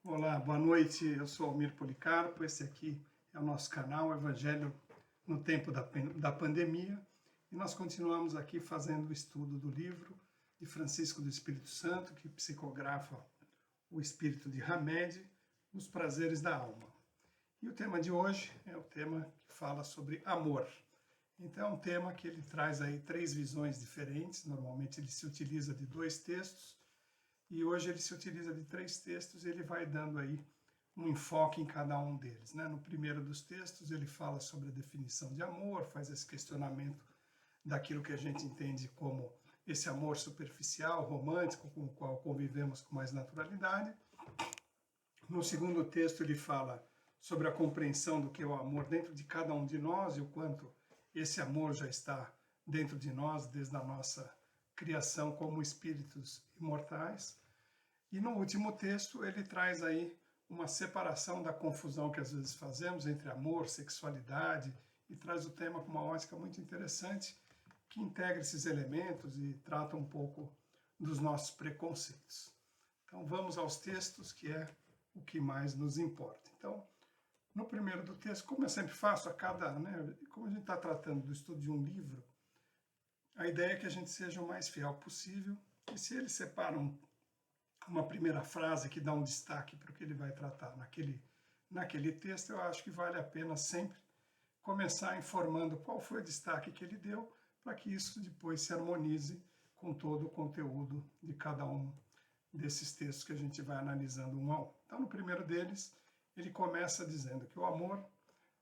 Olá, boa noite. Eu sou Almir Policarpo. Esse aqui é o nosso canal Evangelho no Tempo da Pandemia. E nós continuamos aqui fazendo o estudo do livro de Francisco do Espírito Santo, que psicografa o espírito de Hamed, Os Prazeres da Alma. E o tema de hoje é o tema que fala sobre amor. Então é um tema que ele traz aí três visões diferentes. Normalmente ele se utiliza de dois textos, e hoje ele se utiliza de três textos e ele vai dando aí um enfoque em cada um deles. Né? No primeiro dos textos ele fala sobre a definição de amor, faz esse questionamento daquilo que a gente entende como esse amor superficial, romântico, com o qual convivemos com mais naturalidade. No segundo texto ele fala sobre a compreensão do que é o amor dentro de cada um de nós e o quanto esse amor já está dentro de nós desde a nossa criação como espíritos imortais. E no último texto ele traz aí uma separação da confusão que às vezes fazemos entre amor, sexualidade, e traz o tema com uma ótica muito interessante que integra esses elementos e trata um pouco dos nossos preconceitos. Então vamos aos textos, que é o que mais nos importa. Então, no primeiro do texto, como eu sempre faço como a gente está tratando do estudo de um livro, a ideia é que a gente seja o mais fiel possível, e se ele separa uma primeira frase que dá um destaque para o que ele vai tratar naquele texto, eu acho que vale a pena sempre começar informando qual foi o destaque que ele deu, para que isso depois se harmonize com todo o conteúdo de cada um desses textos que a gente vai analisando um a um. Então, no primeiro deles, ele começa dizendo que o amor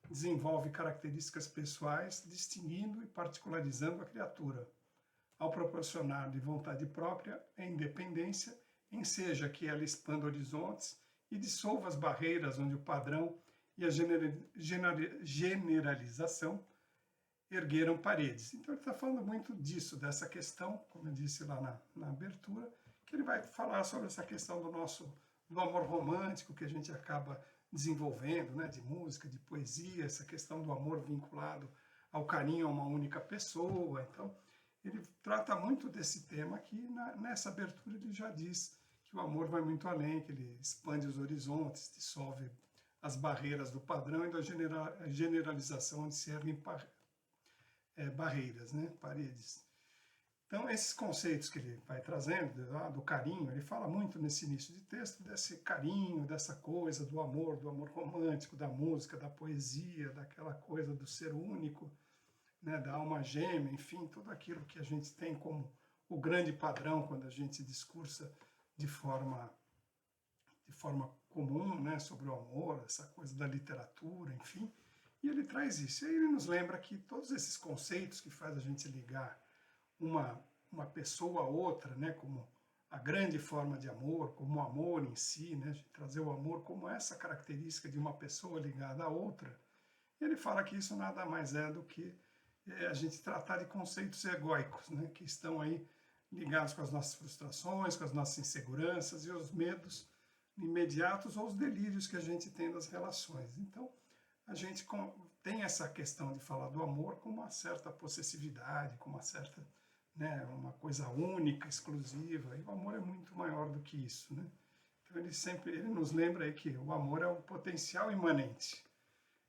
desenvolve características pessoais, distinguindo e particularizando a criatura, ao proporcionar de vontade própria a independência, enseja que ela expanda horizontes e dissolva as barreiras onde o padrão e a generalização ergueram paredes. Então ele está falando muito disso, dessa questão, como eu disse lá na abertura, que ele vai falar sobre essa questão do amor romântico que a gente acaba desenvolvendo, né, de música, de poesia, essa questão do amor vinculado ao carinho a uma única pessoa. Então, ele trata muito desse tema aqui. Nessa abertura ele já diz que o amor vai muito além, que ele expande os horizontes, dissolve as barreiras do padrão e da generalização onde se erguem barreiras, né, paredes. Então, esses conceitos que ele vai trazendo, do carinho, ele fala muito nesse início de texto desse carinho, dessa coisa do amor romântico, da música, da poesia, daquela coisa do ser único, né, da alma gêmea, enfim, tudo aquilo que a gente tem como o grande padrão quando a gente discursa de forma comum, né, sobre o amor, essa coisa da literatura, enfim, e ele traz isso. E aí ele nos lembra que todos esses conceitos que faz a gente ligar uma pessoa a outra, né, como a grande forma de amor, como o amor em si, né, trazer o amor como essa característica de uma pessoa ligada à outra. E ele fala que isso nada mais é do que a gente tratar de conceitos egóicos, né, que estão aí ligados com as nossas frustrações, com as nossas inseguranças e os medos imediatos ou os delírios que a gente tem das relações. Então, a gente tem essa questão de falar do amor com uma certa possessividade, com uma certa, né, uma coisa única, exclusiva, e o amor é muito maior do que isso, né? Então ele nos lembra aí que o amor é um potencial imanente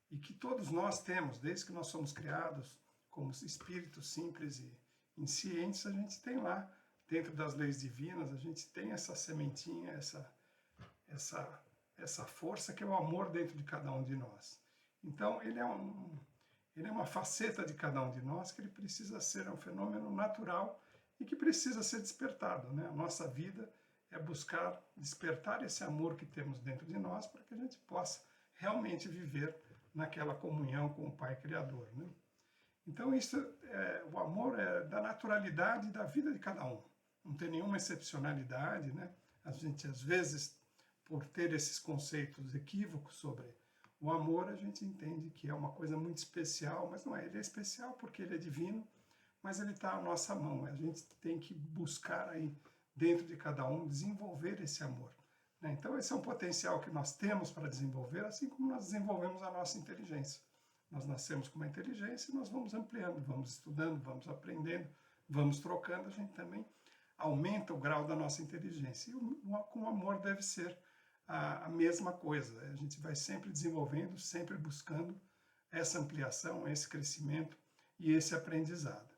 e que todos nós temos, desde que nós somos criados como espíritos simples e inscientes, a gente tem lá, dentro das leis divinas, a gente tem essa sementinha, essa força que é o amor dentro de cada um de nós. Então, ele é uma faceta de cada um de nós que ele precisa ser um fenômeno natural e que precisa ser despertado, né? A nossa vida é buscar despertar esse amor que temos dentro de nós para que a gente possa realmente viver naquela comunhão com o Pai Criador, né? Então, o amor é da naturalidade da vida de cada um. Não tem nenhuma excepcionalidade, né? A gente, às vezes, por ter esses conceitos equívocos sobre o amor, a gente entende que é uma coisa muito especial, mas não é. Ele é especial porque ele é divino, mas ele está à nossa mão. A gente tem que buscar aí, dentro de cada um, desenvolver esse amor, né? Então, esse é um potencial que nós temos para desenvolver, assim como nós desenvolvemos a nossa inteligência. Nós nascemos com uma inteligência e nós vamos ampliando, vamos estudando, vamos aprendendo, vamos trocando, a gente também aumenta o grau da nossa inteligência. E com o amor deve ser a mesma coisa. A gente vai sempre desenvolvendo, sempre buscando essa ampliação, esse crescimento e esse aprendizado.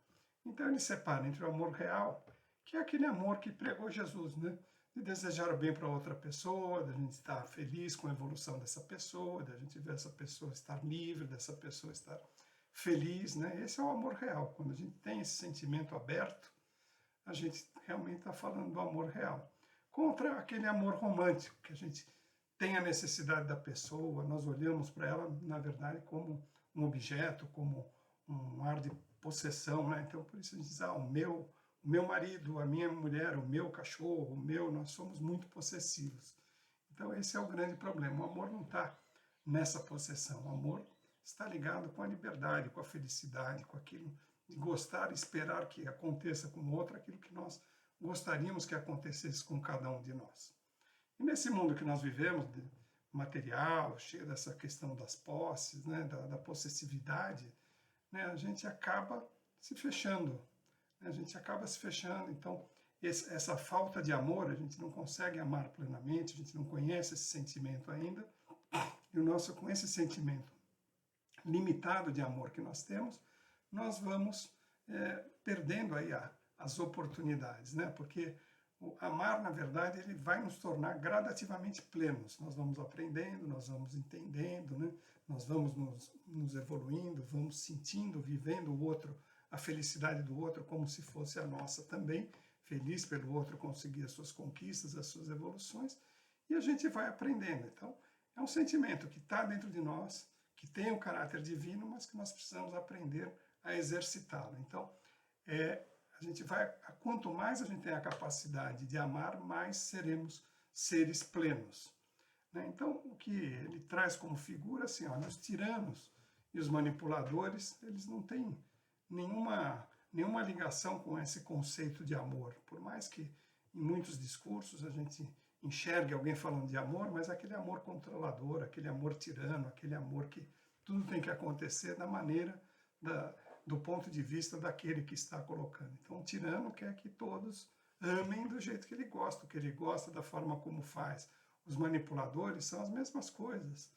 Então ele separa entre o amor real, que é aquele amor que pregou Jesus, né? De desejar o bem para outra pessoa, da gente estar feliz com a evolução dessa pessoa, da gente ver essa pessoa estar livre, dessa pessoa estar feliz, né? Esse é o amor real. Quando a gente tem esse sentimento aberto, a gente realmente está falando do amor real. Contra aquele amor romântico, que a gente tem a necessidade da pessoa, nós olhamos para ela, na verdade, como um objeto, como um ar de possessão, né? Então, por isso a gente diz, o meu marido, a minha mulher, o meu cachorro, nós somos muito possessivos. Então, esse é o grande problema. O amor não está nessa possessão. O amor está ligado com a liberdade, com a felicidade, com aquilo de gostar e esperar que aconteça com o outro aquilo que nós gostaríamos que acontecesse com cada um de nós. E nesse mundo que nós vivemos, material, cheio dessa questão das posses, né, da possessividade, né, a gente acaba se fechando. A gente acaba se fechando. Então, essa falta de amor, a gente não consegue amar plenamente, a gente não conhece esse sentimento ainda. E com esse sentimento limitado de amor que nós temos, nós vamos perdendo aí as oportunidades, né? Porque o amar, na verdade, ele vai nos tornar gradativamente plenos. Nós vamos aprendendo, nós vamos entendendo, né? Nós vamos nos evoluindo, vamos sentindo, vivendo o outro, a felicidade do outro como se fosse a nossa também, feliz pelo outro conseguir as suas conquistas, as suas evoluções, e a gente vai aprendendo. Então, é um sentimento que está dentro de nós, que tem um caráter divino, mas que nós precisamos aprender a exercitá-lo. Então, a gente quanto mais a gente tem a capacidade de amar, mais seremos seres plenos. Né? Então, o que ele traz como figura, assim, olha, os tiranos e os manipuladores, eles não têm nenhuma ligação com esse conceito de amor. Por mais que em muitos discursos a gente enxergue alguém falando de amor, mas aquele amor controlador, aquele amor tirano, aquele amor que tudo tem que acontecer da maneira, do ponto de vista daquele que está colocando. Então, o tirano quer que todos amem do jeito que ele gosta, o que ele gosta, da forma como faz. Os manipuladores são as mesmas coisas.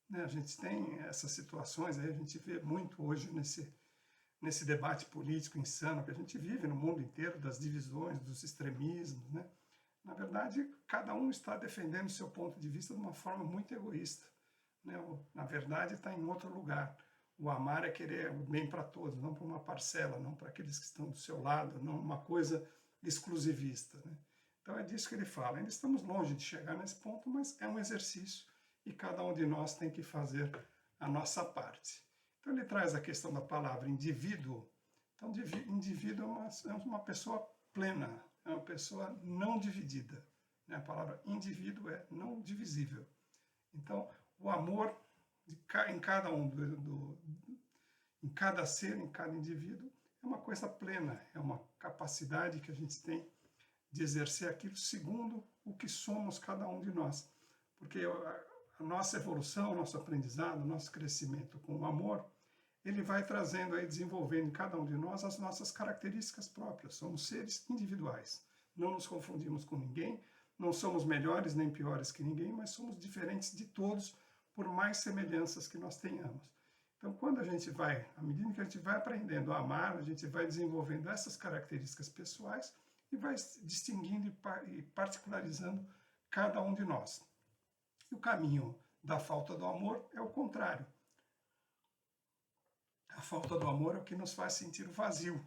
Né? A gente tem essas situações, aí a gente vê muito hoje nesse debate político insano que a gente vive no mundo inteiro, das divisões, dos extremismos, né? Na verdade, cada um está defendendo seu ponto de vista de uma forma muito egoísta. Né? Na verdade, está em outro lugar. O amar é querer o bem para todos, não para uma parcela, não para aqueles que estão do seu lado, não uma coisa exclusivista. Né? Então é disso que ele fala. Ainda estamos longe de chegar nesse ponto, mas é um exercício e cada um de nós tem que fazer a nossa parte. Então ele traz a questão da palavra indivíduo. Então, indivíduo é uma pessoa plena, é uma pessoa não dividida. Né? A palavra indivíduo é não divisível. Então, o amor em cada em cada ser, em cada indivíduo, é uma coisa plena, é uma capacidade que a gente tem de exercer aquilo segundo o que somos cada um de nós. Porque a nossa evolução, o nosso aprendizado, o nosso crescimento com o amor, ele vai trazendo aí, desenvolvendo em cada um de nós as nossas características próprias. Somos seres individuais. Não nos confundimos com ninguém, não somos melhores nem piores que ninguém, mas somos diferentes de todos, por mais semelhanças que nós tenhamos. Então, quando a gente à medida que a gente vai aprendendo a amar, a gente vai desenvolvendo essas características pessoais e vai distinguindo e particularizando cada um de nós. E o caminho da falta do amor é o contrário. A falta do amor é o que nos faz sentir o vazio.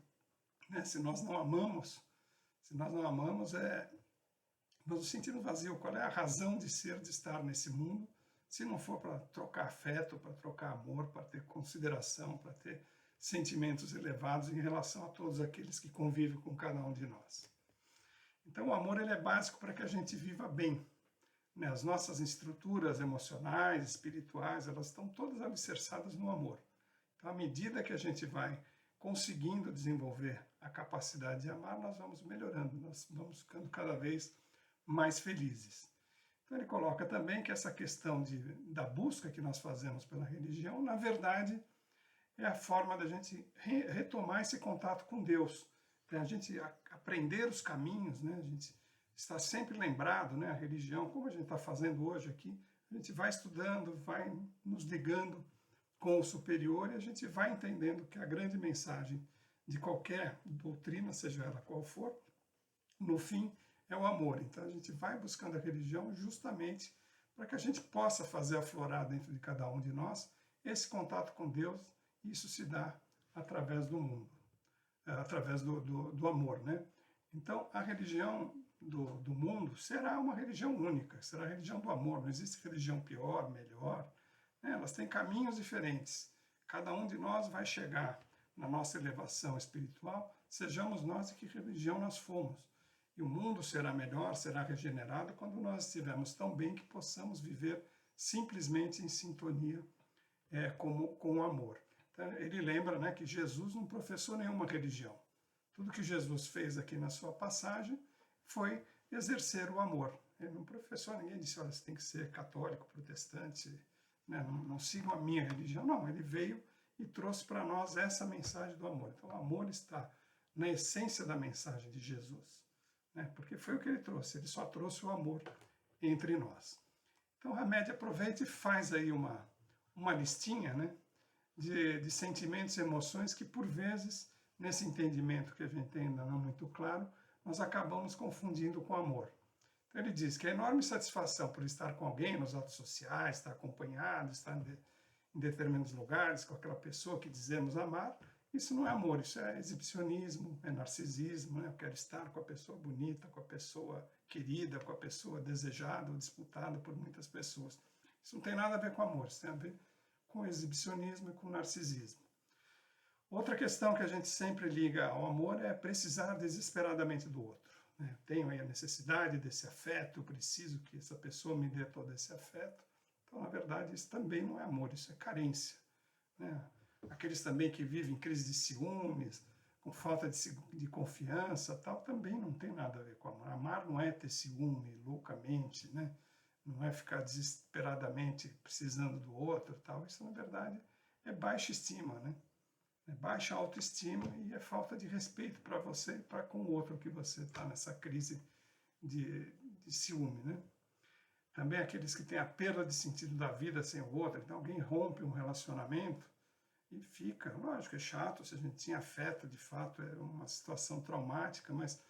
Né? Se nós não amamos, nós nos sentimos vazio. Qual é a razão de ser, de estar nesse mundo, se não for para trocar afeto, para trocar amor, para ter consideração, para ter sentimentos elevados em relação a todos aqueles que convivem com cada um de nós. Então o amor ele é básico para que a gente viva bem. Né? As nossas estruturas emocionais, espirituais, elas estão todas alicerçadas no amor. Então, à medida que a gente vai conseguindo desenvolver a capacidade de amar, nós vamos melhorando, nós vamos ficando cada vez mais felizes. Então, ele coloca também que essa questão da busca que nós fazemos pela religião, na verdade, é a forma da gente retomar esse contato com Deus, para a gente aprender os caminhos, né? A gente estar sempre lembrado, né, a religião, como a gente está fazendo hoje aqui, a gente vai estudando, vai nos ligando com o superior e a gente vai entendendo que a grande mensagem de qualquer doutrina, seja ela qual for, no fim é o amor. Então a gente vai buscando a religião justamente para que a gente possa fazer aflorar dentro de cada um de nós esse contato com Deus, e isso se dá através do mundo, através do amor, né? Então a religião do mundo será uma religião única, será a religião do amor, não existe religião pior, melhor, né? Elas têm caminhos diferentes, cada um de nós vai chegar na nossa elevação espiritual, sejamos nós de que religião nós fomos. E o mundo será melhor, será regenerado quando nós estivermos tão bem que possamos viver simplesmente em sintonia com o amor. Então, ele lembra, né, que Jesus não professou nenhuma religião. Tudo que Jesus fez aqui na sua passagem foi exercer o amor. Ele não professou, ninguém disse, olha, você tem que ser católico, protestante, né, não sigam a minha religião. Não, ele veio e trouxe para nós essa mensagem do amor. Então, o amor está na essência da mensagem de Jesus, né, porque foi o que ele só trouxe o amor entre nós. Então, Hamed aproveita e faz aí uma listinha, né, de sentimentos e emoções que, por vezes, nesse entendimento que a gente tem ainda não muito claro, nós acabamos confundindo com amor. Então, ele diz que a enorme satisfação por estar com alguém nos atos sociais, estar acompanhado, estar em determinados lugares com aquela pessoa que dizemos amar, isso não é amor, isso é exibicionismo, é narcisismo, né? Eu quero estar com a pessoa bonita, com a pessoa querida, com a pessoa desejada ou disputada por muitas pessoas. Isso não tem nada a ver com amor, isso tem a ver com exibicionismo e com narcisismo. Outra questão que a gente sempre liga ao amor é precisar desesperadamente do outro, né? Tenho aí a necessidade desse afeto, preciso que essa pessoa me dê todo esse afeto. Então, na verdade, isso também não é amor, isso é carência, né? Aqueles também que vivem em crise de ciúmes, com falta de confiança, tal, também não tem nada a ver com amor. Amar não é ter ciúme loucamente, né? Não é ficar desesperadamente precisando do outro, tal. Isso, na verdade, é baixa estima, né? É baixa autoestima e é falta de respeito para você e para com o outro que você está nessa crise de ciúme, né? Também aqueles que têm a perda de sentido da vida sem o outro. Então, alguém rompe um relacionamento e fica, lógico, é chato, se a gente tinha afeto, de fato, é uma situação traumática, mas,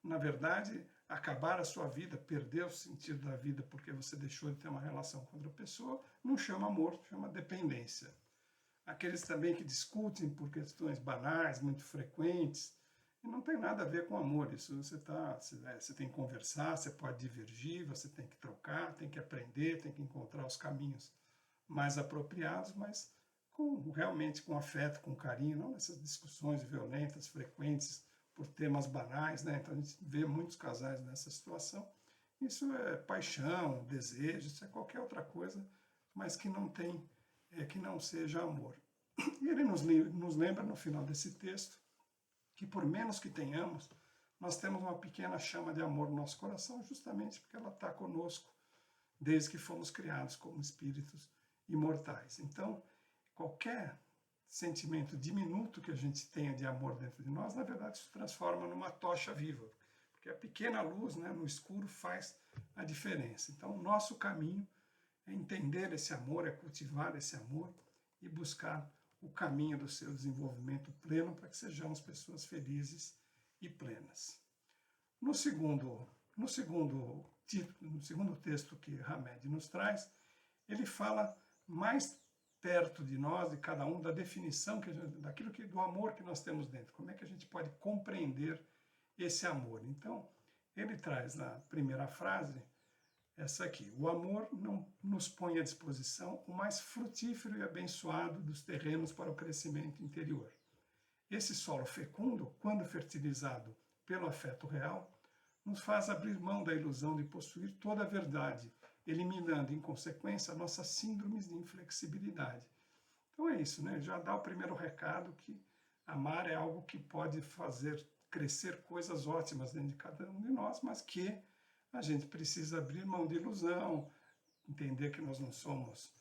na verdade, acabar a sua vida, perder o sentido da vida porque você deixou de ter uma relação com outra pessoa, não chama amor, chama dependência. Aqueles também que discutem por questões banais, muito frequentes, e não tem nada a ver com amor, isso você tem que conversar, você pode divergir, você tem que trocar, tem que aprender, tem que encontrar os caminhos mais apropriados, mas realmente com afeto, com carinho, não essas discussões violentas, frequentes, por temas banais, né? Então a gente vê muitos casais nessa situação. Isso é paixão, desejo, isso é qualquer outra coisa, mas que não tem, que não seja amor. E ele nos lembra no final desse texto que por menos que tenhamos, nós temos uma pequena chama de amor no nosso coração, justamente porque ela está conosco desde que fomos criados como espíritos imortais. Então, qualquer sentimento diminuto que a gente tenha de amor dentro de nós, na verdade, se transforma numa tocha viva, porque a pequena luz, né, no escuro faz a diferença. Então, o nosso caminho é entender esse amor, é cultivar esse amor e buscar o caminho do seu desenvolvimento pleno para que sejamos pessoas felizes e plenas. No segundo texto que Hamed nos traz, ele fala mais perto de nós, de cada um, da definição do amor que nós temos dentro. Como é que a gente pode compreender esse amor? Então, ele traz na primeira frase essa aqui: o amor não nos põe à disposição o mais frutífero e abençoado dos terrenos para o crescimento interior. Esse solo fecundo, quando fertilizado pelo afeto real, nos faz abrir mão da ilusão de possuir toda a verdade, eliminando, em consequência, nossas síndromes de inflexibilidade. Então é isso, né? Já dá o primeiro recado que amar é algo que pode fazer crescer coisas ótimas dentro de cada um de nós, mas que a gente precisa abrir mão de ilusão, entender que nós não somos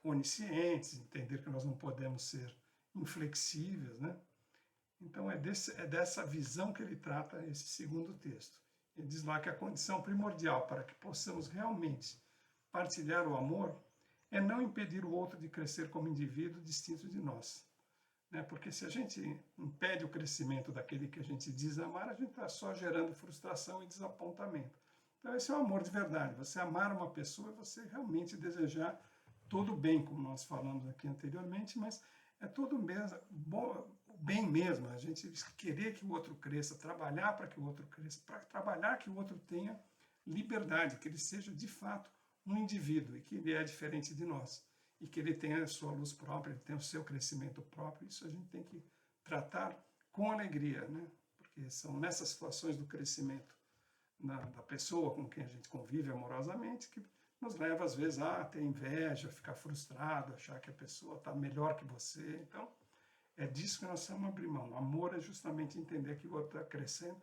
oniscientes, entender que nós não podemos ser inflexíveis, né? Então é dessa visão que ele trata esse segundo texto. Ele diz lá que a condição primordial para que possamos realmente partilhar o amor é não impedir o outro de crescer como indivíduo distinto de nós. Né? Porque se a gente impede o crescimento daquele que a gente diz amar, a gente está só gerando frustração e desapontamento. Então esse é o amor de verdade, você amar uma pessoa, você realmente desejar todo o bem, como nós falamos aqui anteriormente, mas é todo mesmo, bom, bem mesmo, a gente querer que o outro cresça, trabalhar para que o outro cresça, para trabalhar que o outro tenha liberdade, que ele seja de fato um indivíduo e que ele é diferente de nós e que ele tenha a sua luz própria, ele tenha o seu crescimento próprio. Isso a gente tem que tratar com alegria, né? Porque são nessas situações do crescimento da pessoa com quem a gente convive amorosamente que nos leva às vezes a ter inveja, ficar frustrado, achar que a pessoa está melhor que você. Então, é disso que nós precisamos abrir mão. O amor é justamente entender que o outro está crescendo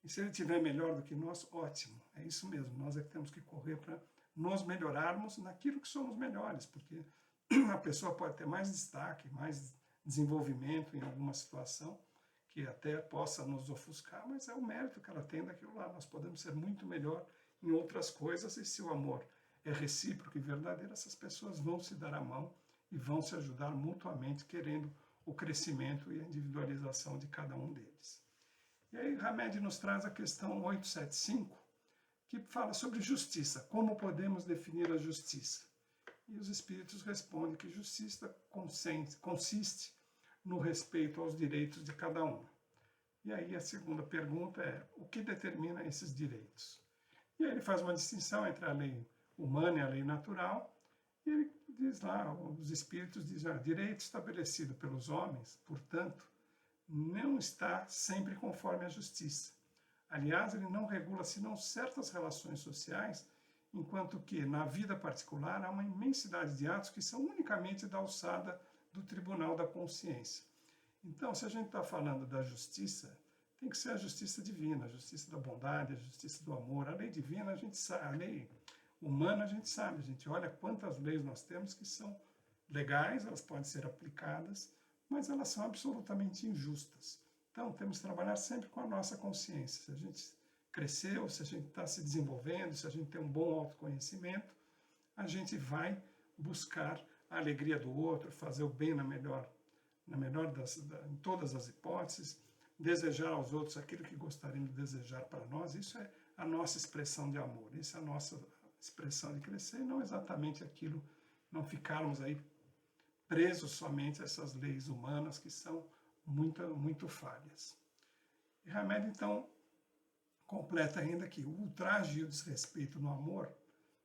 e se ele estiver melhor do que nós, ótimo. É isso mesmo, nós é que temos que correr para nos melhorarmos naquilo que somos melhores, porque a pessoa pode ter mais destaque, mais desenvolvimento em alguma situação, que até possa nos ofuscar, mas é o mérito que ela tem daquilo lá. Nós podemos ser muito melhor em outras coisas, e se o amor é recíproco e verdadeiro, essas pessoas vão se dar a mão e vão se ajudar mutuamente, querendo o crescimento e a individualização de cada um deles. E aí Hamed nos traz a questão 875, que fala sobre justiça, como podemos definir a justiça. E os espíritos respondem que justiça consiste no respeito aos direitos de cada um. E aí a segunda pergunta é, o que determina esses direitos? E aí ele faz uma distinção entre a lei humana e a lei natural, e ele diz lá, os espíritos dizem, direito estabelecido pelos homens, portanto, não está sempre conforme a justiça. Aliás, ele não regula senão certas relações sociais, enquanto que, na vida particular, há uma imensidade de atos que são unicamente da alçada do tribunal da consciência. Então, se a gente está falando da justiça, tem que ser a justiça divina, a justiça da bondade, a justiça do amor. A lei divina, a gente sabe, a lei humana, a gente sabe, a gente olha quantas leis nós temos que são legais, elas podem ser aplicadas, mas elas são absolutamente injustas. Então, temos que trabalhar sempre com a nossa consciência. Se a gente cresceu, se a gente está se desenvolvendo, se a gente tem um bom autoconhecimento, a gente vai buscar a alegria do outro, fazer o bem em todas as hipóteses, desejar aos outros aquilo que gostaríamos de desejar para nós. Isso é a nossa expressão de amor, isso é a nossa expressão de crescer, e não exatamente aquilo, não ficarmos aí presos somente a essas leis humanas que são muito falhas. E Hamed, então, completa ainda que o ultraje e o desrespeito no amor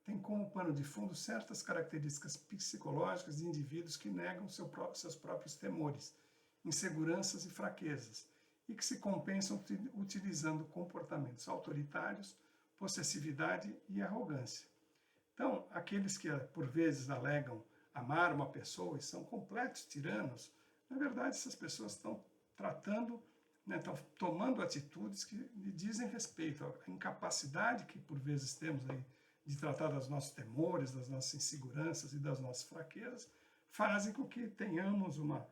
tem como pano de fundo certas características psicológicas de indivíduos que negam seus próprios temores, inseguranças e fraquezas, e que se compensam utilizando comportamentos autoritários, possessividade e arrogância. Então, aqueles que por vezes alegam amar uma pessoa e são completos tiranos, na verdade essas pessoas estão tratando, estão tomando atitudes que lhe dizem respeito à incapacidade que por vezes temos aí de tratar dos nossos temores, das nossas inseguranças e das nossas fraquezas, fazem com que tenhamos uma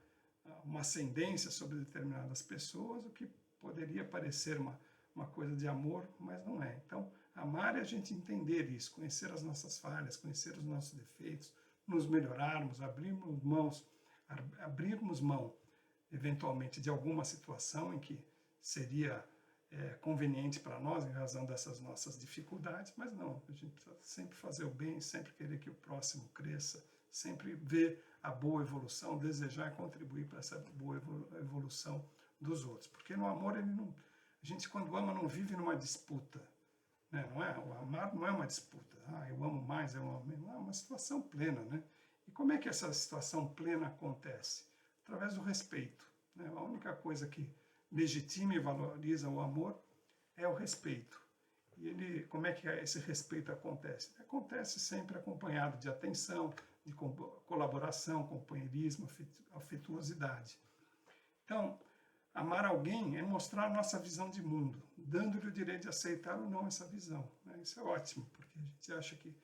ascendência sobre determinadas pessoas, o que poderia parecer uma coisa de amor, mas não é. Então, amar é a gente entender isso, conhecer as nossas falhas, conhecer os nossos defeitos, nos melhorarmos, abrirmos mão, eventualmente, de alguma situação em que seria conveniente para nós, em razão dessas nossas dificuldades, mas não, a gente precisa sempre fazer o bem, sempre querer que o próximo cresça, sempre ver a boa evolução, desejar contribuir para essa boa evolução dos outros. Porque no amor, a gente quando ama não vive numa disputa, né? Não é? O amar não é uma disputa, eu amo mais, eu amo menos, é uma situação plena. Né? E como é que essa situação plena acontece? Através do respeito. Né? A única coisa que legitima e valoriza o amor é o respeito. E como é que esse respeito acontece? Acontece sempre acompanhado de atenção, de colaboração, companheirismo, afetuosidade. Então, amar alguém é mostrar nossa visão de mundo, dando-lhe o direito de aceitar ou não essa visão. Né? Isso é ótimo, porque a gente acha que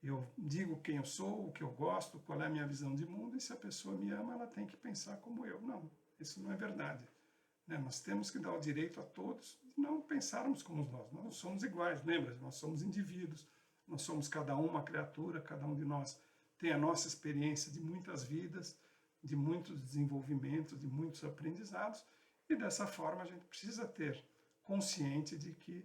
eu digo quem eu sou, o que eu gosto, qual é a minha visão de mundo, e se a pessoa me ama, ela tem que pensar como eu. Não, isso não é verdade. Né? Nós temos que dar o direito a todos de não pensarmos como nós não somos iguais, lembra? Nós somos indivíduos, nós somos cada um uma criatura, cada um de nós tem a nossa experiência de muitas vidas, de muitos desenvolvimentos, de muitos aprendizados, e dessa forma a gente precisa ter consciente de que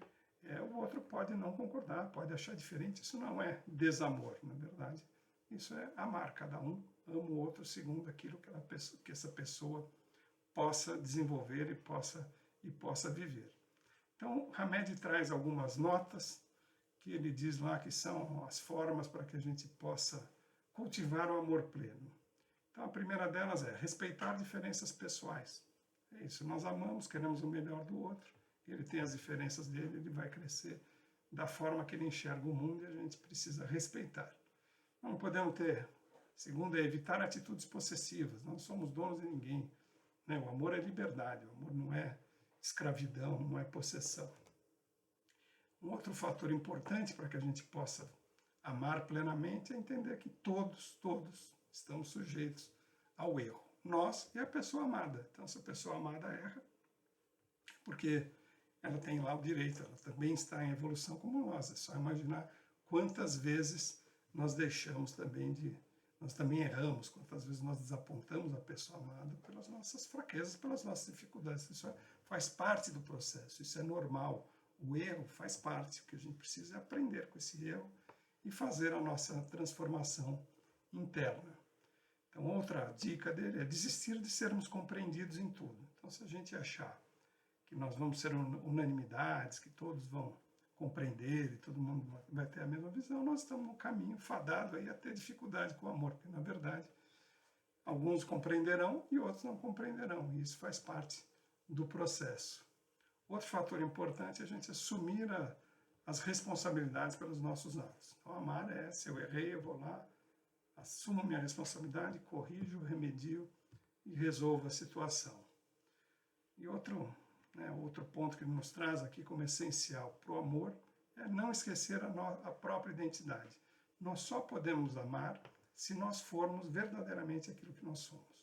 o outro pode não concordar, pode achar diferente. Isso não é desamor, na verdade. Isso é amar. Cada um ama o outro segundo aquilo que essa pessoa possa desenvolver e possa viver. Então, Hamed traz algumas notas que ele diz lá que são as formas para que a gente possa cultivar o amor pleno. Então, a primeira delas é respeitar diferenças pessoais. É isso, nós amamos, queremos o melhor do outro, ele tem as diferenças dele, ele vai crescer da forma que ele enxerga o mundo e a gente precisa respeitar. Não podemos ter, segundo é evitar atitudes possessivas, não somos donos de ninguém. Né? O amor é liberdade, o amor não é escravidão, não é possessão. Um outro fator importante para que a gente possa amar plenamente é entender que todos estamos sujeitos ao erro. Nós e a pessoa amada. Então, se a pessoa amada erra, porque ela tem lá o direito, ela também está em evolução como nós. É só imaginar quantas vezes nós deixamos também nós também erramos, quantas vezes nós desapontamos a pessoa amada pelas nossas fraquezas, pelas nossas dificuldades. Isso faz parte do processo, isso é normal. O erro faz parte, o que a gente precisa é aprender com esse erro e fazer a nossa transformação interna. Então, outra dica dele é desistir de sermos compreendidos em tudo. Então, se a gente achar que nós vamos ser unanimidades, que todos vão compreender e todo mundo vai ter a mesma visão, nós estamos no caminho fadado aí a ter dificuldade com o amor, porque, na verdade, alguns compreenderão e outros não compreenderão, e isso faz parte do processo. Outro fator importante é a gente assumir as responsabilidades pelos nossos atos. Então, amar é, se eu errei, eu vou lá, assumo minha responsabilidade, corrijo, remedio e resolvo a situação. E outro ponto que ele nos traz aqui como essencial para o amor é não esquecer a própria identidade. Nós só podemos amar se nós formos verdadeiramente aquilo que nós somos.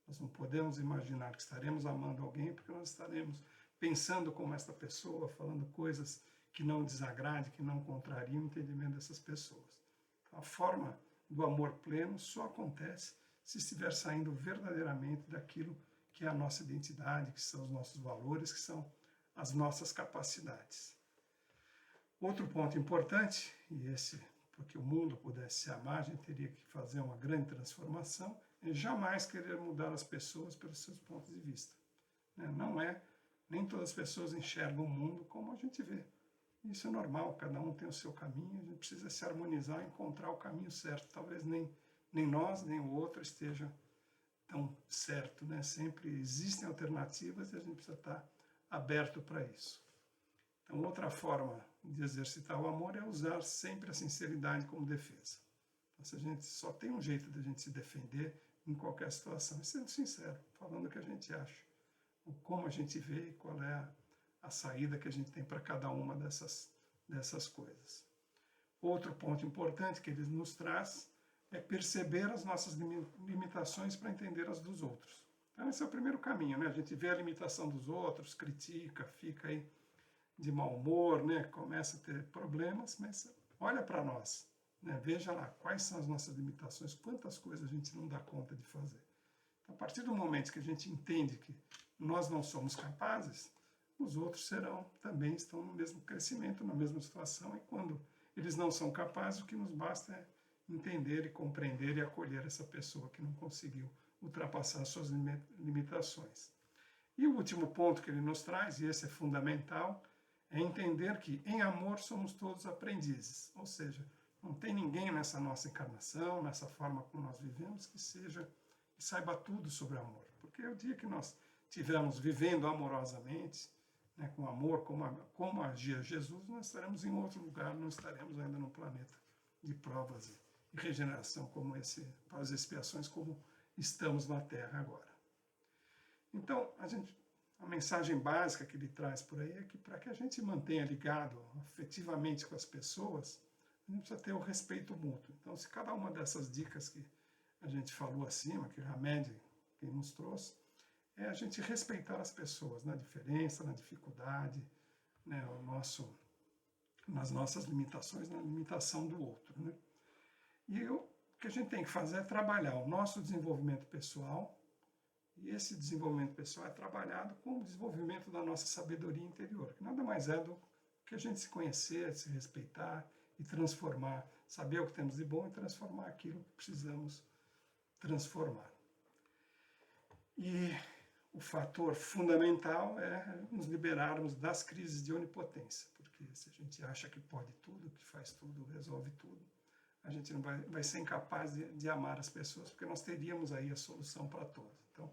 Nós não podemos imaginar que estaremos amando alguém porque nós estaremos pensando como esta pessoa, falando coisas que não desagradem, que não contrariam o entendimento dessas pessoas. Então, a forma do amor pleno só acontece se estiver saindo verdadeiramente daquilo que é a nossa identidade, que são os nossos valores, que são as nossas capacidades. Outro ponto importante, e esse, porque o mundo pudesse se amar, a gente teria que fazer uma grande transformação, é jamais querer mudar as pessoas pelos seus pontos de vista. Nem todas as pessoas enxergam o mundo como a gente vê. Isso é normal, cada um tem o seu caminho, a gente precisa se harmonizar, encontrar o caminho certo. Talvez nem nós, nem o outro esteja tão certo, né? Sempre existem alternativas e a gente precisa estar aberto para isso. Então, outra forma de exercitar o amor é usar sempre a sinceridade como defesa. Então, se a gente só tem um jeito de a gente se defender em qualquer situação, é sendo sincero, falando o que a gente acha, como a gente vê e qual é a saída que a gente tem para cada uma dessas coisas. Outro ponto importante que ele nos traz é perceber as nossas limitações para entender as dos outros. Então, esse é o primeiro caminho, né? A gente vê a limitação dos outros, critica, fica aí de mau humor, né? Começa a ter problemas, mas olha para nós, né? Veja lá quais são as nossas limitações, quantas coisas a gente não dá conta de fazer. Então, a partir do momento que a gente entende que nós não somos capazes, os outros também estão no mesmo crescimento, na mesma situação, e quando eles não são capazes, o que nos basta é entender e compreender e acolher essa pessoa que não conseguiu ultrapassar as suas limitações. E o último ponto que ele nos traz, e esse é fundamental, é entender que em amor somos todos aprendizes, ou seja, não tem ninguém nessa nossa encarnação, nessa forma como nós vivemos, que saiba tudo sobre amor. Porque o dia que nós estivermos vivendo amorosamente, né, com amor, como agia Jesus, nós estaremos em outro lugar, não estaremos ainda no planeta de provas e regeneração como esse, para as expiações como estamos na Terra agora. Então, a mensagem básica que ele traz por aí é que para que a gente mantenha ligado afetivamente com as pessoas, a gente precisa ter o respeito mútuo. Então, se cada uma dessas dicas que a gente falou acima, que o Hamed nos trouxe, é a gente respeitar as pessoas na diferença, na dificuldade, né, nas nossas limitações, na limitação do outro. Né? E o que a gente tem que fazer é trabalhar o nosso desenvolvimento pessoal, e esse desenvolvimento pessoal é trabalhado com o desenvolvimento da nossa sabedoria interior, que nada mais é do que a gente se conhecer, se respeitar e transformar, saber o que temos de bom e transformar aquilo que precisamos transformar. E o fator fundamental é nos liberarmos das crises de onipotência, porque se a gente acha que pode tudo, que faz tudo, resolve tudo, a gente não vai ser incapaz de amar as pessoas, porque nós teríamos aí a solução para todos. Então,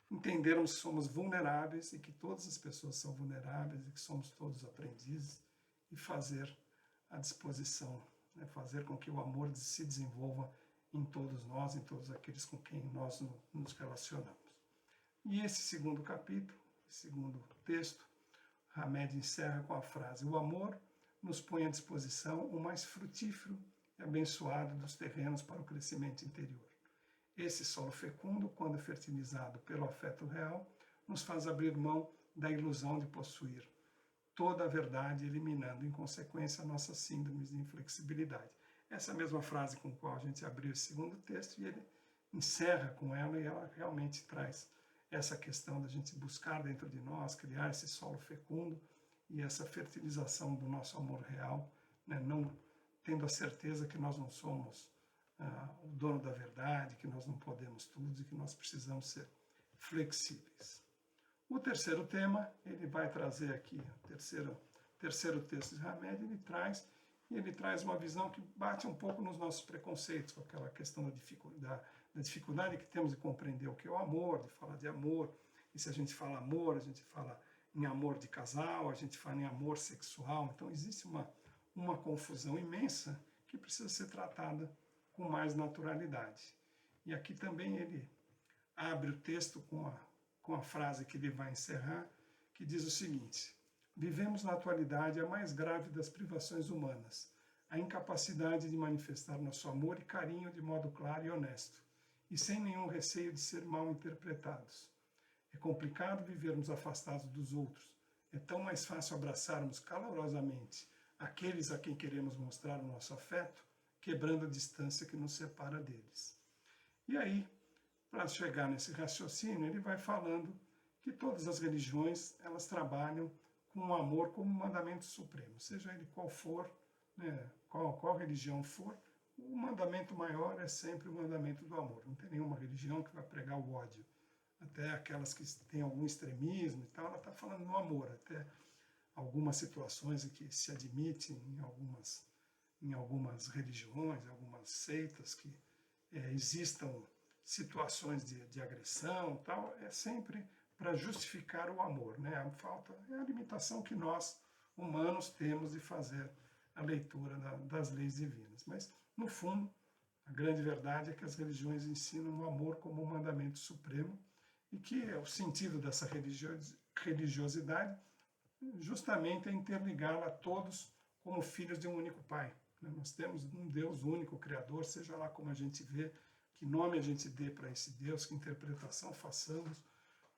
entendermos que somos vulneráveis e que todas as pessoas são vulneráveis e que somos todos aprendizes e fazer a disposição, né, fazer com que o amor se desenvolva em todos nós, em todos aqueles com quem nós nos relacionamos. E esse segundo capítulo, segundo texto, Hamed encerra com a frase: o amor nos põe à disposição o mais frutífero e abençoado dos terrenos para o crescimento interior. Esse solo fecundo, quando fertilizado pelo afeto real, nos faz abrir mão da ilusão de possuir toda a verdade, eliminando, em consequência, nossas síndromes de inflexibilidade. Essa mesma frase com a qual a gente abriu esse segundo texto, e ele encerra com ela, e ela realmente traz essa questão da gente buscar dentro de nós, criar esse solo fecundo e essa fertilização do nosso amor real, né? Não tendo a certeza que nós não somos o dono da verdade, que nós não podemos tudo e que nós precisamos ser flexíveis. O terceiro tema, ele vai trazer aqui, o terceiro texto de Hamed, ele traz uma visão que bate um pouco nos nossos preconceitos, com aquela questão da dificuldade que temos de compreender o que é o amor, de falar de amor, e se a gente fala amor, a gente fala em amor de casal, a gente fala em amor sexual, então existe uma confusão imensa que precisa ser tratada com mais naturalidade. E aqui também ele abre o texto com a frase que ele vai encerrar, que diz o seguinte: vivemos na atualidade a mais grave das privações humanas, a incapacidade de manifestar nosso amor e carinho de modo claro e honesto, e sem nenhum receio de ser mal interpretados. É complicado vivermos afastados dos outros, é tão mais fácil abraçarmos calorosamente aqueles a quem queremos mostrar o nosso afeto, quebrando a distância que nos separa deles. E aí, para chegar nesse raciocínio, ele vai falando que todas as religiões, elas trabalham com o amor como um mandamento supremo, seja ele qual for, né, qual religião for, o mandamento maior é sempre o mandamento do amor. Não tem nenhuma religião que vai pregar o ódio. Até aquelas que têm algum extremismo e tal, ela está falando no amor. Até algumas situações em que se admite em algumas religiões, algumas seitas, que existam situações de agressão e tal, é sempre para justificar o amor, né? A falta é a limitação que nós, humanos, temos de fazer a leitura das leis divinas. Mas, no fundo, a grande verdade é que as religiões ensinam o amor como um mandamento supremo e que o sentido dessa religiosidade justamente é interligá-la a todos como filhos de um único Pai. Nós temos um Deus único, Criador, seja lá como a gente vê, que nome a gente dê para esse Deus, que interpretação façamos,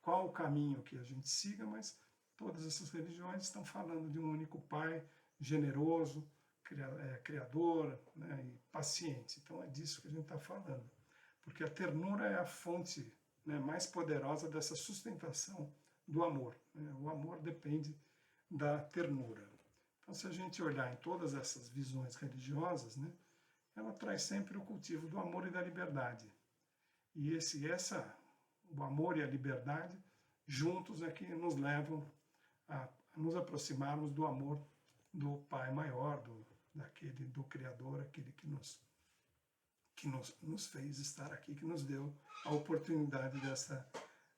qual o caminho que a gente siga, mas todas essas religiões estão falando de um único Pai, generoso, criador, né, e paciente. Então é disso que a gente está falando. Porque a ternura é a fonte, né, mais poderosa dessa sustentação do amor. Né? O amor depende da ternura. Então, se a gente olhar em todas essas visões religiosas, né, ela traz sempre o cultivo do amor e da liberdade. E o amor e a liberdade, juntos, é que nos levam a nos aproximarmos do amor do Pai maior, do Criador, aquele que nos fez estar aqui, que nos deu a oportunidade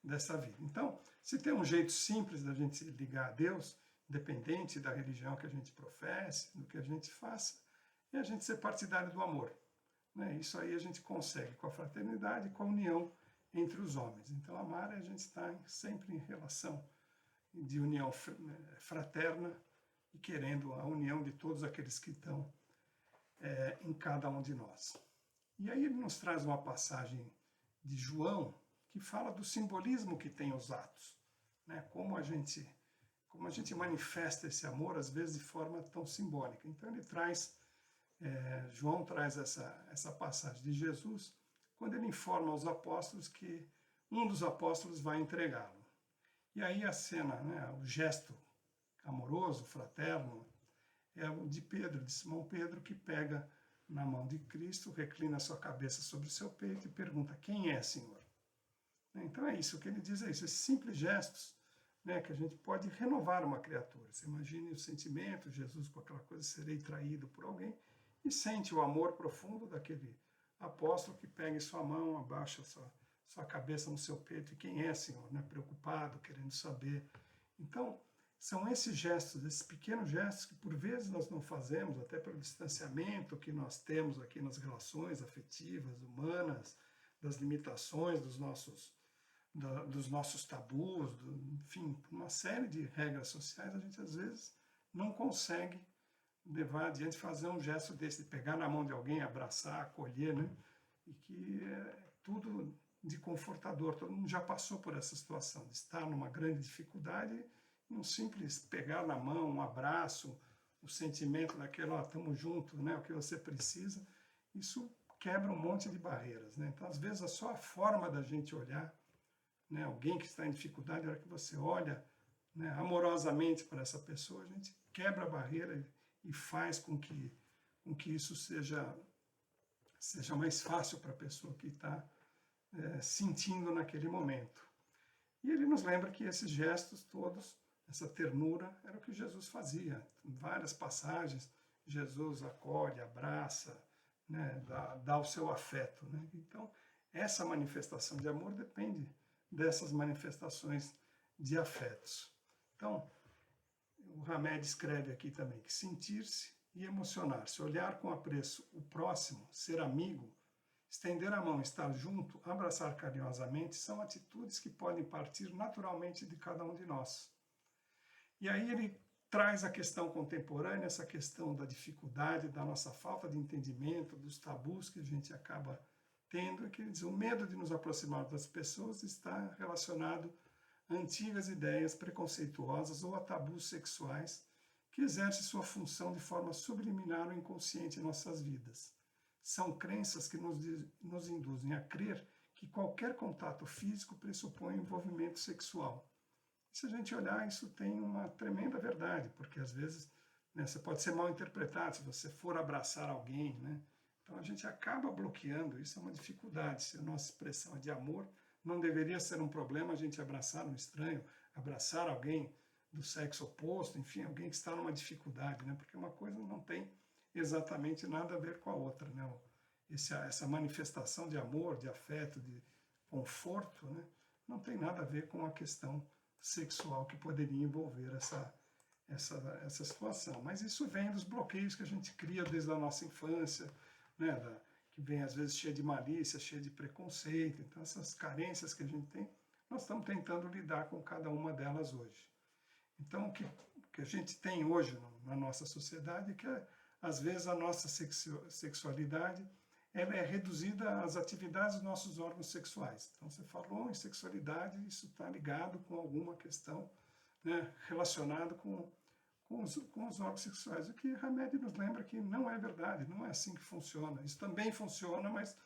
dessa vida. Então, se tem um jeito simples da gente se ligar a Deus, independente da religião que a gente professe, do que a gente faça, é a gente ser partidário do amor. Né? Isso aí a gente consegue com a fraternidade e com a união entre os homens. Então, amar é a gente estar sempre em relação de união fraterna e querendo a união de todos aqueles que estão em cada um de nós. E aí ele nos traz uma passagem de João que fala do simbolismo que tem os atos, né? Como como a gente manifesta esse amor, às vezes de forma tão simbólica. Então ele traz, João traz essa passagem de Jesus, quando ele informa aos apóstolos que um dos apóstolos vai entregá-lo. E aí a cena, né, o gesto amoroso, fraterno, é o de Pedro, de Simão Pedro, que pega na mão de Cristo, reclina sua cabeça sobre o seu peito e pergunta: quem é, Senhor? Então é isso, o que ele diz é isso, esses simples gestos, né, que a gente pode renovar uma criatura. Você imagine o sentimento, Jesus com aquela coisa, serei traído por alguém, e sente o amor profundo daquele apóstolo que pega em sua mão, abaixa sua cabeça no seu peito, e quem é, Senhor? Né, preocupado, querendo saber. Então, são esses gestos, esses pequenos gestos que por vezes nós não fazemos, até pelo distanciamento que nós temos aqui nas relações afetivas, humanas, das limitações dos nossos tabus, enfim, uma série de regras sociais, a gente às vezes não consegue levar adiante, fazer um gesto desse, de pegar na mão de alguém, abraçar, acolher, né? E que é tudo de confortador. Todo mundo já passou por essa situação, de estar numa grande dificuldade e um simples pegar na mão, um abraço, o sentimento daquele, ó, estamos juntos, né? O que você precisa, isso quebra um monte de barreiras, né? Então, às vezes, só a forma da gente olhar, né, alguém que está em dificuldade, na hora que você olha, né, amorosamente para essa pessoa, a gente quebra a barreira e faz com que isso seja mais fácil para a pessoa que está sentindo naquele momento. E ele nos lembra que esses gestos todos, essa ternura, era o que Jesus fazia. Em várias passagens, Jesus acolhe, abraça, né, dá o seu afeto. Né? Então, essa manifestação de amor depende dessas manifestações de afetos. Então, o Hamed escreve aqui também que sentir-se e emocionar-se, olhar com apreço o próximo, ser amigo, estender a mão, estar junto, abraçar carinhosamente, são atitudes que podem partir naturalmente de cada um de nós. E aí ele traz a questão contemporânea, essa questão da dificuldade, da nossa falta de entendimento, dos tabus que a gente acaba tendo, é que ele diz, o medo de nos aproximar das pessoas está relacionado a antigas ideias preconceituosas ou a tabus sexuais que exercem sua função de forma subliminar ou inconsciente em nossas vidas. São crenças que nos induzem a crer que qualquer contato físico pressupõe envolvimento sexual. E se a gente olhar, isso tem uma tremenda verdade, porque às vezes, né, você pode ser mal interpretado se você for abraçar alguém, né? Então a gente acaba bloqueando, isso é uma dificuldade. Se a nossa expressão é de amor, não deveria ser um problema a gente abraçar um estranho, abraçar alguém do sexo oposto, enfim, alguém que está numa dificuldade, né? Porque uma coisa não tem exatamente nada a ver com a outra, né? Essa manifestação de amor, de afeto, de conforto, né? Não tem nada a ver com a questão sexual que poderia envolver essa situação. Mas isso vem dos bloqueios que a gente cria desde a nossa infância, né, que vem às vezes cheia de malícia, cheia de preconceito. Então essas carências que a gente tem, nós estamos tentando lidar com cada uma delas hoje. Então o que a gente tem hoje na nossa sociedade é que às vezes a nossa sexualidade ela é reduzida às atividades dos nossos órgãos sexuais. Então você falou em sexualidade, isso está ligado com alguma questão, né, relacionada com os órgãos sexuais. O que Hamed nos lembra que não é verdade, não é assim que funciona. Isso também funciona, mas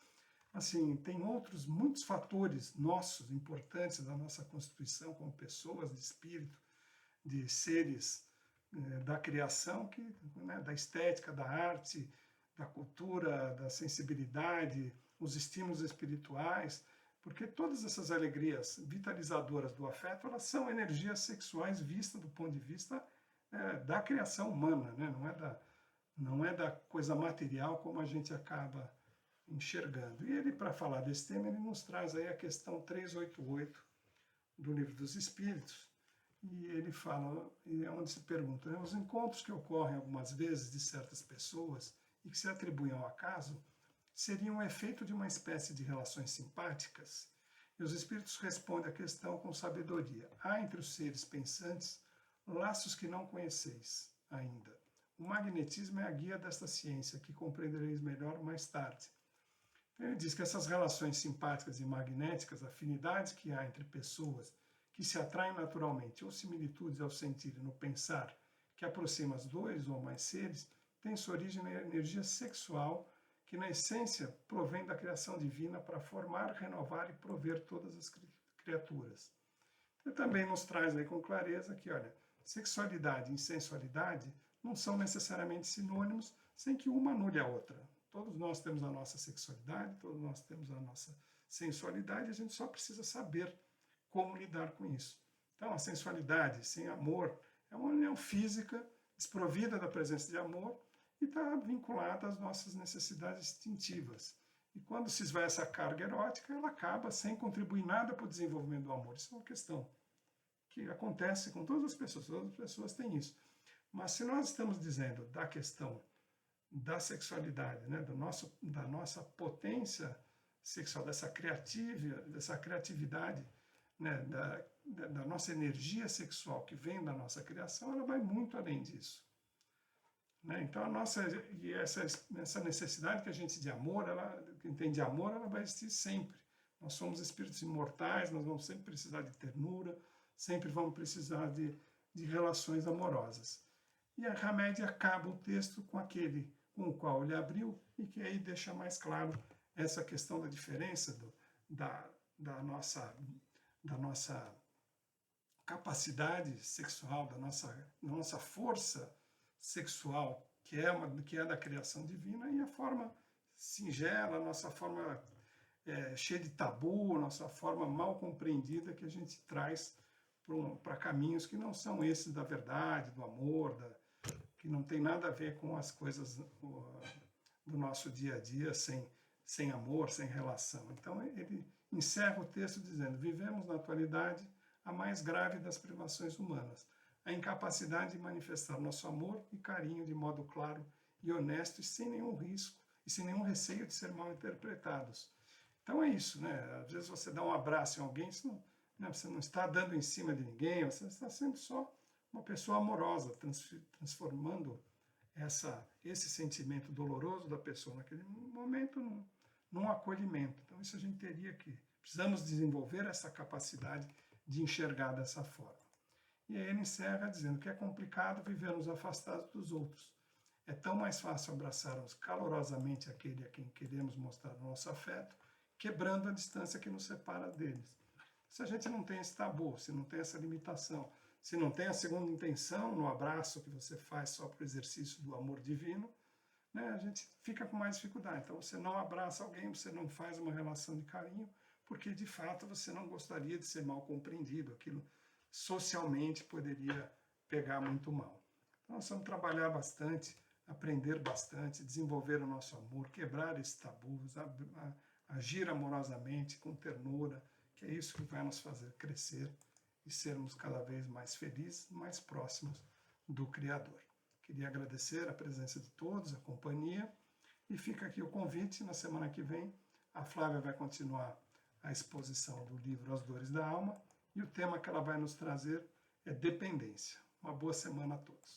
assim, tem muitos fatores nossos, importantes da nossa constituição como pessoas de espírito, de seres da criação, né, da estética, da arte, da cultura, da sensibilidade, os estímulos espirituais, porque todas essas alegrias vitalizadoras do afeto, elas são energias sexuais vistas do ponto de vista da criação humana, né? Não é da coisa material como a gente acaba enxergando. E ele, para falar desse tema, ele nos traz aí a questão 388 do Livro dos Espíritos, e ele fala, é onde se pergunta, né, os encontros que ocorrem algumas vezes de certas pessoas e que se atribuem ao acaso, seriam o efeito de uma espécie de relações simpáticas? E os espíritos respondem à questão com sabedoria. Há entre os seres pensantes laços que não conheceis ainda. O magnetismo é a guia desta ciência, que compreendereis melhor mais tarde. Ele diz que essas relações simpáticas e magnéticas, afinidades que há entre pessoas que se atraem naturalmente ou similitudes ao sentir e no pensar que aproxima os dois ou mais seres, tem sua origem na energia sexual que na essência provém da criação divina para formar, renovar e prover todas as criaturas. E também nos traz aí com clareza que, olha, sexualidade e sensualidade não são necessariamente sinônimos, sem que uma anule a outra. Todos nós temos a nossa sexualidade, todos nós temos a nossa sensualidade, a gente só precisa saber como lidar com isso. Então, a sensualidade sem amor é uma união física desprovida da presença de amor e está vinculada às nossas necessidades instintivas. E quando se esvai essa carga erótica, ela acaba sem contribuir nada para o desenvolvimento do amor. Isso é uma questão que acontece com todas as pessoas têm isso. Mas se nós estamos dizendo da questão da sexualidade, né, da nossa potência sexual, dessa criatividade, né, da nossa energia sexual que vem da nossa criação, ela vai muito além disso. Né? Então, essa necessidade que a gente de amor, que entende amor, ela vai existir sempre. Nós somos espíritos imortais, nós vamos sempre precisar de ternura, sempre vamos precisar de relações amorosas. E a Hamed acaba o texto com aquele com o qual ele abriu e que aí deixa mais claro essa questão da diferença da nossa capacidade sexual, da nossa força sexual, que é da criação divina, e a forma singela, a nossa forma cheia de tabu, a nossa forma mal compreendida que a gente traz para caminhos que não são esses da verdade, do amor, que não tem nada a ver com as coisas do nosso dia a dia sem amor, sem relação. Então ele encerra o texto dizendo: vivemos na atualidade a mais grave das privações humanas, a incapacidade de manifestar nosso amor e carinho de modo claro e honesto e sem nenhum risco e sem nenhum receio de ser mal interpretados. Então é isso, né? Às vezes você dá um abraço em alguém, você não está dando em cima de ninguém, você está sendo só uma pessoa amorosa, transformando esse sentimento doloroso da pessoa naquele momento num acolhimento. Então isso a gente precisamos desenvolver essa capacidade de enxergar dessa forma. E aí ele encerra dizendo que é complicado vivermos afastados dos outros. É tão mais fácil abraçarmos calorosamente aquele a quem queremos mostrar o nosso afeto, quebrando a distância que nos separa deles. Se a gente não tem esse tabu, se não tem essa limitação, se não tem a segunda intenção no abraço que você faz só para o exercício do amor divino, né, a gente fica com mais dificuldade. Então você não abraça alguém, você não faz uma relação de carinho, porque de fato você não gostaria de ser mal compreendido, aquilo socialmente poderia pegar muito mal. Então nós vamos trabalhar bastante, aprender bastante, desenvolver o nosso amor, quebrar esses tabus, agir amorosamente, com ternura, que é isso que vai nos fazer crescer e sermos cada vez mais felizes, mais próximos do Criador. Queria agradecer a presença de todos, a companhia, e fica aqui o convite. Na semana que vem, a Flávia vai continuar a exposição do livro As Dores da Alma, e o tema que ela vai nos trazer é dependência. Uma boa semana a todos.